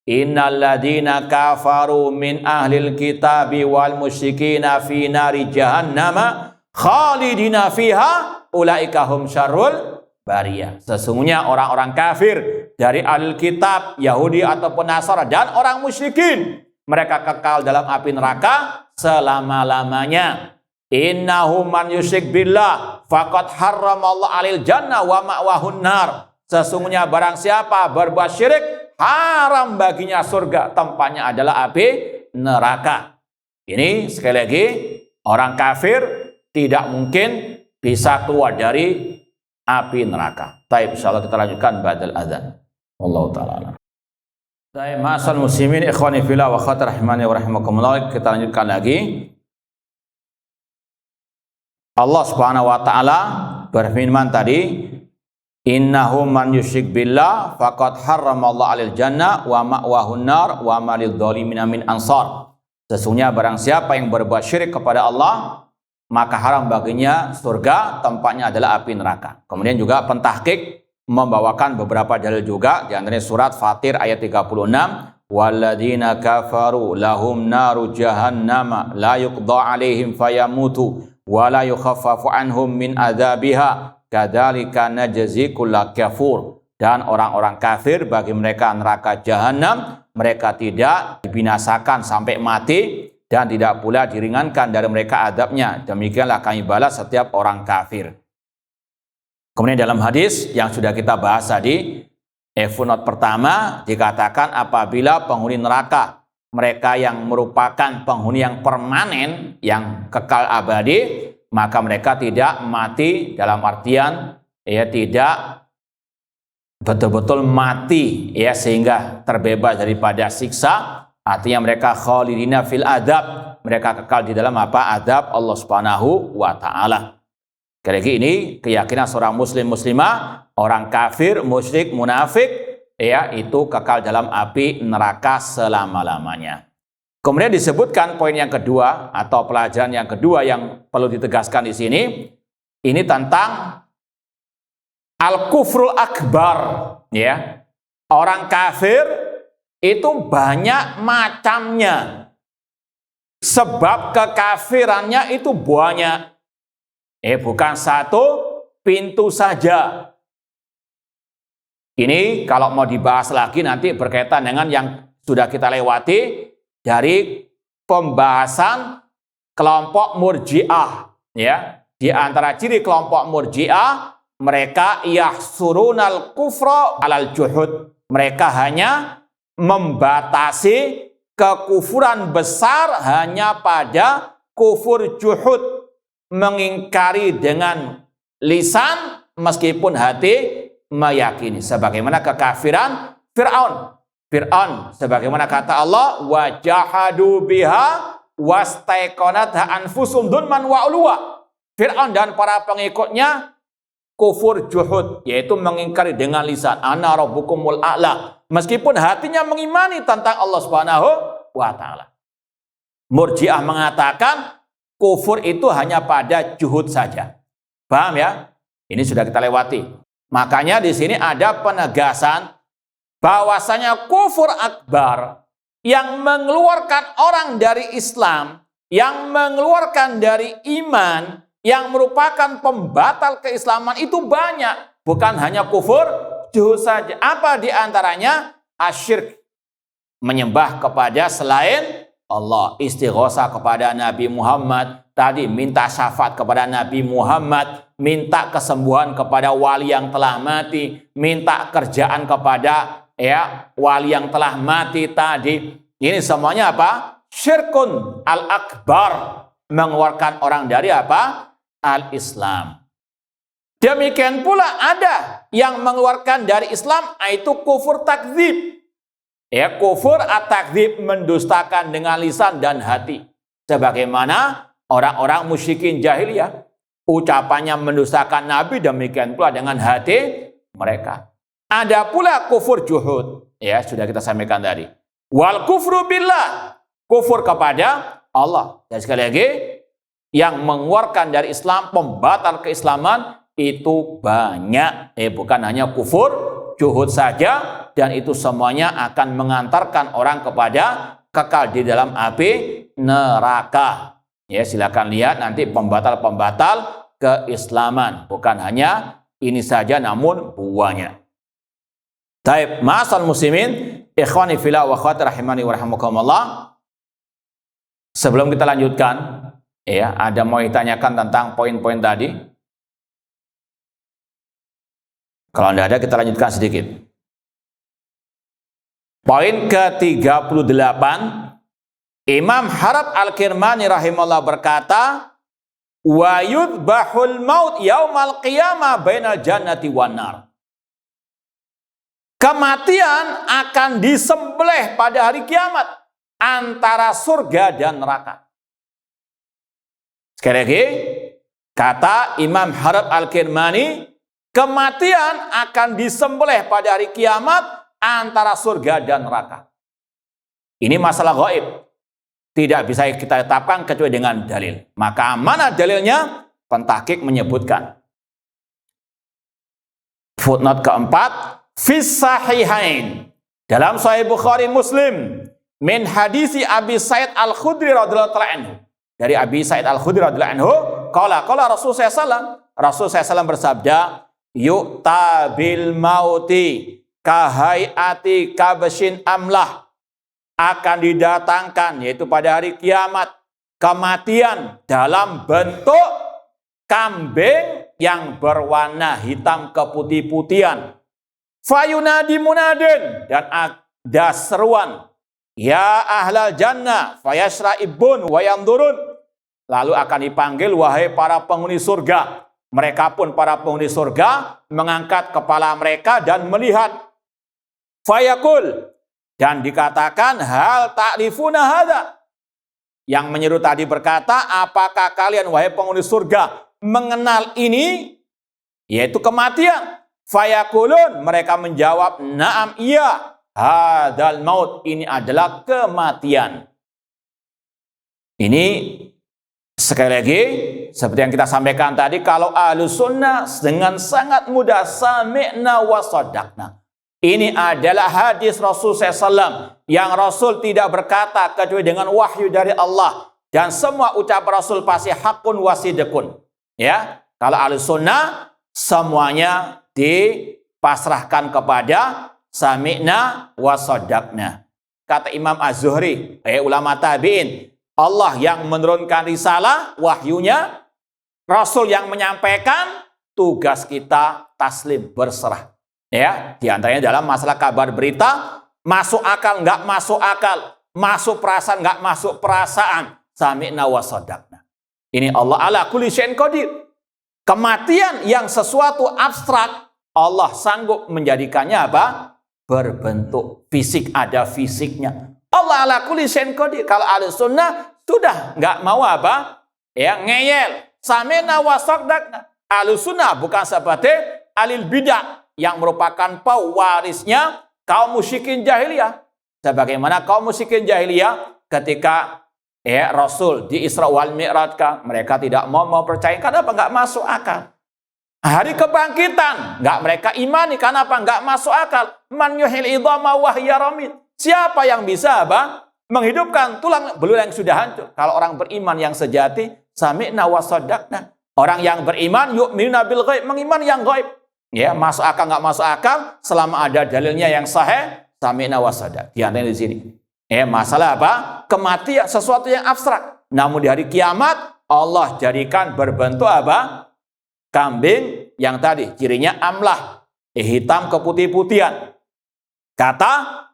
Innalladzina kafaru min ahlil kitabi wal musyrikina fi nari jahannama khalidina fiha ulaika hum syarrul bariyah. Sesungguhnya orang-orang kafir dari ahlul kitab, Yahudi ataupun Nasara, dan orang musyrikin, mereka kekal dalam api neraka selama-lamanya. Innahu man yusyrik billah faqad harramallahu alil jannah wa ma'wahun nar. Sesungguhnya barang siapa berbuat syirik, haram baginya surga, tempatnya adalah api neraka. Ini sekali lagi, orang kafir tidak mungkin bisa keluar dari api neraka. Baik, insyaallah kita lanjutkan ba'dal adzan. Wallahu taala. Baik, ma'asal muslimin ikhwani fillah wa akhwati rahimani wa rahimakumullah, kita lanjutkan lagi. Allah Subhanahu wa taala berfirman tadi, innahu man yusyrik billah faqad harramallahu alil jannah wa ma'wahun nar wa ma lidh dhalimin min ansar. Sesungguhnya barang siapa yang berbuat syirik kepada Allah, maka haram baginya surga, tempatnya adalah api neraka. Kemudian juga pentahqiq membawakan beberapa dalil juga, di antaranya surat Fatir ayat 36, walladzina kafaru lahum naru jahannama la yuqda alaihim fayamutu wa la yukhaffafu anhum min adzabiha kadzalika najzi kulla kafur. Dan orang-orang kafir bagi mereka neraka jahanam, mereka tidak dibinasakan sampai mati dan tidak pula diringankan dari mereka adabnya. Demikianlah kami balas setiap orang kafir. Kemudian dalam hadis yang sudah kita bahas tadi, footnote pertama dikatakan apabila penghuni neraka, mereka yang merupakan penghuni yang permanen, yang kekal abadi, maka mereka tidak mati dalam artian tidak betul-betul mati sehingga terbebas daripada siksa. Artinya mereka khalidina fil adab, mereka kekal di dalam adab Allah Subhanahu wa taala. Sekali lagi ini keyakinan seorang muslim muslimah, orang kafir, musyrik, munafik itu kekal dalam api neraka selama-lamanya. Kemudian disebutkan poin yang kedua atau pelajaran yang kedua yang perlu ditegaskan di sini, ini tentang al-kufrul akbar, Orang kafir itu banyak macamnya. Sebab kekafirannya itu banyak. Bukan satu pintu saja. Ini kalau mau dibahas lagi nanti berkaitan dengan yang sudah kita lewati dari pembahasan kelompok Murji'ah, Di antara ciri kelompok Murji'ah, mereka yahsurunal kufra alal juhud. Mereka hanya membatasi kekufuran besar hanya pada kufur juhud, mengingkari dengan lisan meskipun hati meyakini. Sebagaimana kekafiran Fir'aun, sebagaimana kata Allah, wajahadu biha wastaiqanatha anfusum dzulman wa ulwa. Fir'aun dan para pengikutnya kufur juhud, yaitu mengingkari dengan lisan, ana rabbukumul a'la, meskipun hatinya mengimani tentang Allah Subhanahu wa taala. Murji'ah mengatakan kufur itu hanya pada juhud saja. Paham ya? Ini sudah kita lewati. Makanya di sini ada penegasan bahwasanya kufur akbar yang mengeluarkan orang dari Islam, yang mengeluarkan dari iman, yang merupakan pembatal keislaman itu banyak. Bukan hanya kufur juhud saja. Apa diantaranya? Asyirk, menyembah kepada selain Allah, istighosa kepada Nabi Muhammad, tadi minta syafaat kepada Nabi Muhammad, minta kesembuhan kepada wali yang telah mati, minta kerjaan kepada wali yang telah mati tadi. Ini semuanya apa? Syirkun al-akbar, mengeluarkan orang dari al-Islam. Demikian pula ada yang mengeluarkan dari Islam, yaitu kufur takdzib. Kufur at-takdzib, mendustakan dengan lisan dan hati. Sebagaimana orang-orang musyrikin jahiliyah, ucapannya mendustakan Nabi, demikian pula dengan hati mereka. Ada pula kufur juhud, sudah kita sampaikan tadi. Wal kufru billah, kufur kepada Allah. Dan sekali lagi, yang mengeluarkan dari Islam, pembatal keislaman itu banyak. Bukan hanya kufur juhud saja, dan itu semuanya akan mengantarkan orang kepada kekal di dalam api neraka. Silakan lihat nanti pembatal-pembatal keislaman. Bukan hanya ini saja, namun buahnya. Taib, ma'asal muslimin, ikhwani fillah wa akhwati rahimani wa rahimakumullah. Sebelum kita lanjutkan, ada mau ditanyakan tentang poin-poin tadi? Kalau tidak ada, kita lanjutkan sedikit. Poin ke-38, Imam Harab Al-Kirmani rahimahullah berkata, wa yudbahul maut yaumal qiyamah bainal jannati wan nar. Kematian akan disembelih pada hari kiamat antara surga dan neraka. Sekali lagi, kata Imam Harab Al-Kirmani, kematian akan disembelih pada hari kiamat antara surga dan neraka. Ini masalah gaib. Tidak bisa kita tetapkan kecuali dengan dalil. Maka mana dalilnya? Pentahqiq menyebutkan. Footnote keempat, fis sahihain, Dalam Sahih Bukhari Muslim min hadisi Abi Sa'id Al-Khudri radhiyallahu anhu. Dari Abi Sa'id Al-Khudri radhiyallahu anhu, qala Rasul sallallahu Rasul SAW bersabda, yu'ta bil mauti kahayati kabshin amlah. Akan didatangkan, yaitu pada hari kiamat, kematian dalam bentuk kambing yang berwarna hitam keputih-putihan. Fayunadi munadin, dan ada seruan, ya ahlal jannah fayashra'ibun wa yandurun. Lalu akan dipanggil, wahai para penghuni surga. Mereka pun para penghuni surga mengangkat kepala mereka dan melihat. Fayakul, dan dikatakan, hal ta'rifuna hadza. Yang menyeru tadi berkata, apakah kalian wahai penghuni surga mengenal ini? Yaitu kematian. Fayakulun, mereka menjawab, na'am iya, hadzal maut, ini adalah kematian. Ini sekali lagi seperti yang kita sampaikan tadi, kalau Ahlus Sunnah dengan sangat mudah sami'na wa shadaqna. Ini adalah hadis Rasul SAW yang Rasul tidak berkata kecuali dengan wahyu dari Allah, dan semua ucapan Rasul pasti hakun wasidekun. Ya, kalau Ahlus Sunnah semuanya dipasrahkan kepada sami'na wa shadaqna. Kata Imam Az-Zuhri, ulama tabi'in, Allah yang menurunkan risalah, wahyunya, Rasul yang menyampaikan, tugas kita taslim, berserah. Ya, diantaranya dalam masalah kabar berita, masuk akal nggak masuk akal, masuk perasaan nggak masuk perasaan, sami'na wa shadaqna. Ini Allah ala kulli syai'in qadir. Kematian yang sesuatu abstrak, Allah sanggup menjadikannya apa? Berbentuk fisik, ada fisiknya. Allah ala kulli syai'in qadir. Kalau Ahlus Sunnah sudah nggak mau apa? Ya, ngeyel. Sami'na wa shadaqna. Ahlus Sunnah bukan seperti alil bidah yang merupakan pewarisnya kaum musyrikin jahiliyah. Sebagaimana kaum musyrikin jahiliyah ketika Rasul di Isra wal Mi'raj, mereka tidak mau percaya. Kenapa? Nggak masuk akal. Hari kebangkitan nggak mereka imani. Kenapa? Nggak masuk akal. Man yuhil idhama wa hiya ramid. Siapa yang bisa apa? Menghidupkan tulang belulang yang sudah hancur. Kalau orang beriman yang sejati, sami'na wa shadaqna. Orang yang beriman yu'minuna bil ghaib, mengiman yang gaib. Ya, masuk akal nggak masuk akal, selama ada dalilnya yang sahih, sami'na wa shadaqna. Di antara di sini. Masalah apa? Kematian, sesuatu yang abstrak. Namun di hari kiamat, Allah jadikan berbentuk apa? Kambing yang tadi, cirinya amlah, hitam keputih-putihan. Kata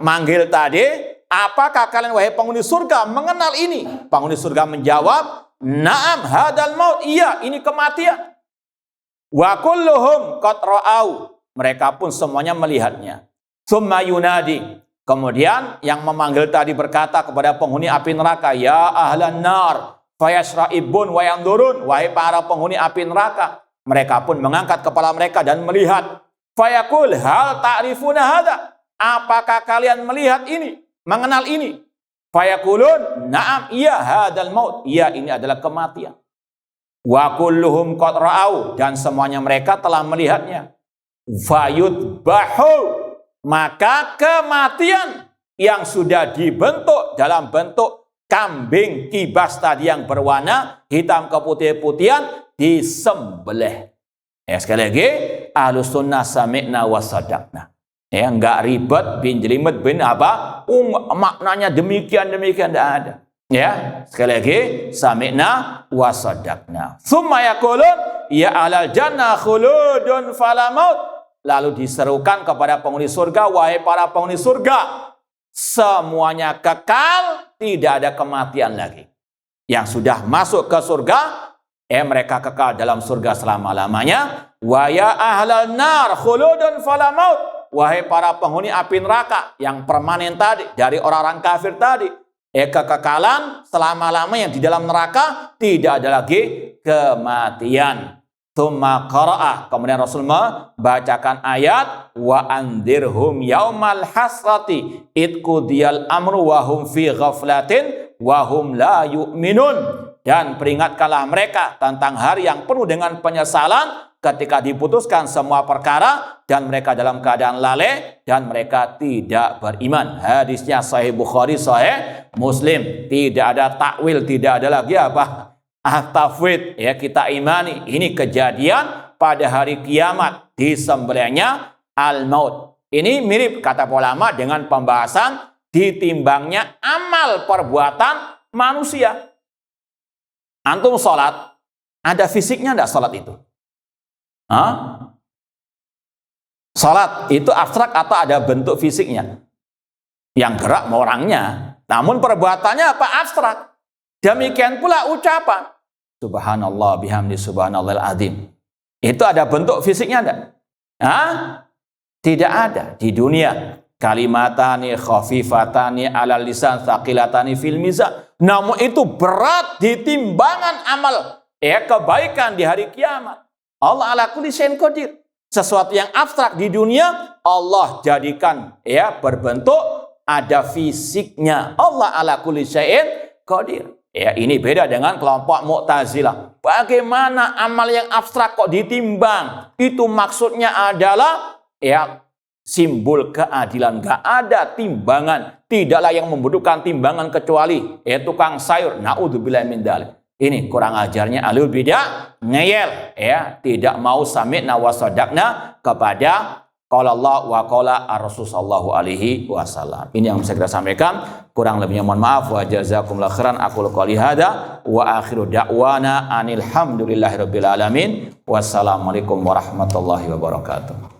manggil tadi, apakah kalian wahai penghuni surga mengenal ini? Penghuni surga menjawab, na'am hadzal maut, iya, ini kematian. Wa kulluhum qad ra'au, mereka pun semuanya melihatnya. Tsumma yunadi, kemudian yang memanggil tadi berkata kepada penghuni api neraka, ya ahlan nar fayashra'ibun wa yandurun, wahai para penghuni api neraka. Mereka pun mengangkat kepala mereka dan melihat. Fayaqul hal ta'rifuna hadza, apakah kalian melihat ini, mengenal ini? Fayaqulun na'am iya hadzal maut, iya, ini adalah kematian. Wa kulluhum qad ra'au, dan semuanya mereka telah melihatnya. Fayudbahu, maka kematian yang sudah dibentuk dalam bentuk kambing kibas tadi yang berwarna hitam keputih-putihan disembelih. Sekali lagi, Ahlus Sunnah sami'na wa shadaqna. Enggak ribet bin jelimet bin apa? Maknanya demikian tidak ada. Ya, sekali lagi, sami'na wa shadaqna. Tsumma yaqulun ya ahlal jannah khuludun fala maut. Lalu diserukan kepada penghuni surga, wahai para penghuni surga, semuanya kekal, tidak ada kematian lagi. Yang sudah masuk ke surga, mereka kekal dalam surga selama-lamanya. Wa ya ahlal nar khuludun fala maut. Wahai para penghuni api neraka yang permanen tadi, dari orang-orang kafir tadi, kekekalan selama-lamanya di dalam neraka, tidak ada lagi kematian. Tsumma qara'ah, kemudian Rasul membacakan ayat wa anzirhum yaumal hasrati id qudiyal amru wa hum fi ghaflatin wa hum la yu'minun, dan peringatkanlah mereka tentang hari yang penuh dengan penyesalan ketika diputuskan semua perkara dan mereka dalam keadaan lalai dan mereka tidak beriman. Hadisnya Sahih Bukhari, Sahih Muslim. Tidak ada takwil, tidak ada lagi apa? Tafwid, ya, kita imani ini kejadian pada hari kiamat, disembelihnya al-maut. Ini mirip kata ulama dengan pembahasan ditimbangnya amal perbuatan manusia. Antum sholat, ada fisiknya enggak sholat itu? Sholat itu abstrak atau ada bentuk fisiknya? Yang gerak orangnya, namun perbuatannya apa? Abstrak. Demikian pula ucapan Subhanallah bihamdi subhanallahil azim. Itu ada bentuk fisiknya enggak? Tidak ada di dunia. Kalimatani khafifatani alal lisan tsaqilatani fil mizan. Namun itu berat di timbangan amal kebaikan di hari kiamat. Allah ala kulli syai'in qadir. Sesuatu yang abstrak di dunia Allah jadikan berbentuk, ada fisiknya. Allah ala kulli syai'in qadir. Ini beda dengan kelompok Mu'tazilah. Bagaimana amal yang abstrak kok ditimbang? Itu maksudnya adalah simbol keadilan. Gak ada timbangan. Tidaklah yang membutuhkan timbangan kecuali tukang sayur. Na'udzubillah min dzalik. Ini kurang ajarnya ahlul bidah, ngeyel, tidak mau sami'na wa sadaqna kepada qala Allah wa qala Ar-Rasul sallallahu alaihi wasallam. Ini yang bisa kita sampaikan. Kurang lebihnya mohon maaf. Wa jazakumullahu khairan. Aqulu qouli hadza wa akhiru da'wana anil hamdulillahirabbil alamin. Wassalamualaikum warahmatullahi wabarakatuh.